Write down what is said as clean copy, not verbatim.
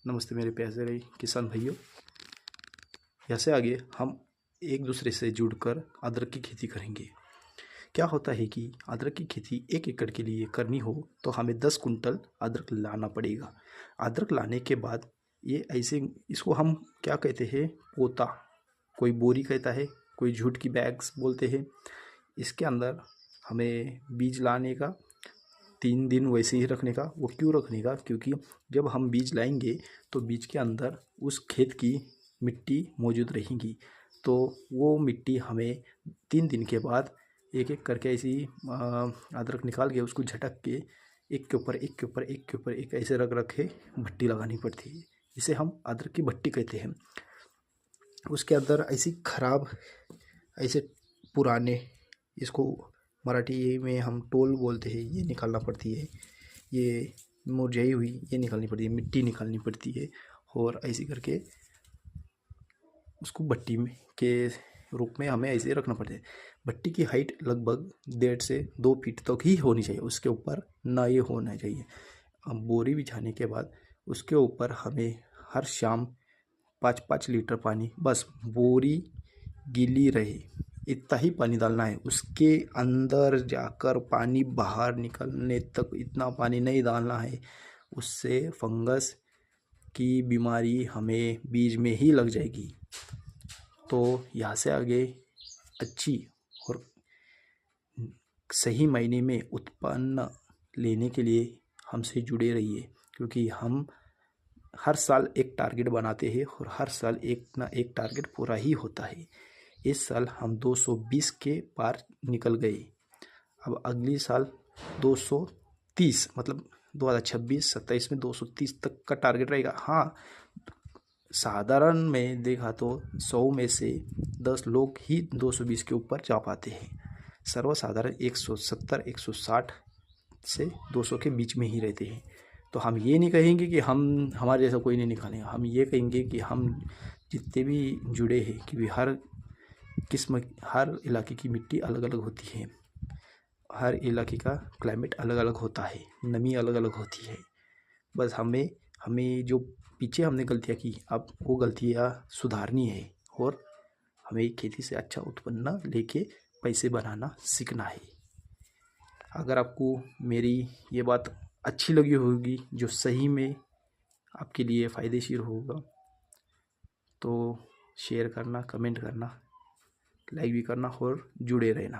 नमस्ते मेरे प्यारे किसान भाइयों। यहाँ से आगे हम एक दूसरे से जुड़कर अदरक की खेती करेंगे। क्या होता है कि अदरक की खेती 1 एकड़ के लिए करनी हो तो हमें 10 कुंटल अदरक लाना पड़ेगा। अदरक लाने के बाद ये ऐसे इसको हम क्या कहते हैं, पोता, कोई बोरी कहता है, कोई जूट की बैग्स बोलते हैं। इसके अंदर हमें बीज लाने का 3 दिन वैसे ही रखने का। वो क्यों रखने का? क्योंकि जब हम बीज लाएंगे तो बीज के अंदर उस खेत की मिट्टी मौजूद रहेगी, तो वो मिट्टी हमें 3 दिन के बाद एक एक करके ऐसी अदरक निकाल के उसको झटक के एक के ऊपर एक के ऊपर एक के ऊपर एक ऐसे रख रखे भट्टी लगानी पड़ती है। इसे हम अदरक की भट्टी कहते हैं। उसके अंदर ऐसी खराब, ऐसे पुराने, इसको मराठी में हम टोल बोलते हैं, ये निकालना पड़ती है। ये मुरझाई हुई ये निकालनी पड़ती है, मिट्टी निकालनी पड़ती है और ऐसे करके उसको भट्टी में के रूप में हमें ऐसे रखना पड़ता है। भट्टी की हाइट लगभग 1.5 से 2 फीट तक ही होनी चाहिए, उसके ऊपर ना ये होना चाहिए। अब बोरी बिछाने के बाद उसके ऊपर हमें हर शाम 5-5 लीटर पानी, बस बोरी गीली रहे इतना ही पानी डालना है। उसके अंदर जाकर पानी बाहर निकलने तक इतना पानी नहीं डालना है, उससे फंगस की बीमारी हमें बीज में ही लग जाएगी। तो यहाँ से आगे अच्छी और सही मायने में उत्पन्न लेने के लिए हमसे जुड़े रहिए, क्योंकि हम हर साल एक टारगेट बनाते हैं और हर साल एक ना एक टारगेट पूरा ही होता है। इस साल हम 220 के पार निकल गए। अब अगली साल 230, मतलब 2026-27 में 230 तक का टारगेट रहेगा। हाँ, साधारण में देखा तो 100 में से 10 लोग ही 220 के ऊपर जा पाते हैं। सर्वसाधारण 170-160 से 200 के बीच में ही रहते हैं। तो हम ये नहीं कहेंगे कि हम हमारे जैसा कोई नहीं निकालेंगे, हम ये कहेंगे कि हम जितने भी जुड़े हैं कि हर किस्म, हर इलाके की मिट्टी अलग अलग होती है, हर इलाके का क्लाइमेट अलग अलग होता है, नमी अलग अलग होती है। बस हमें जो पीछे हमने गलतियाँ की, अब वो गलतियाँ सुधारनी है और हमें खेती से अच्छा उत्पन्न लेके पैसे बनाना सीखना है। अगर आपको मेरी ये बात अच्छी लगी होगी, जो सही में आपके लिए फ़ायदेशीर होगा, तो शेयर करना, कमेंट करना, लाइक भी करना और जुड़े रहना।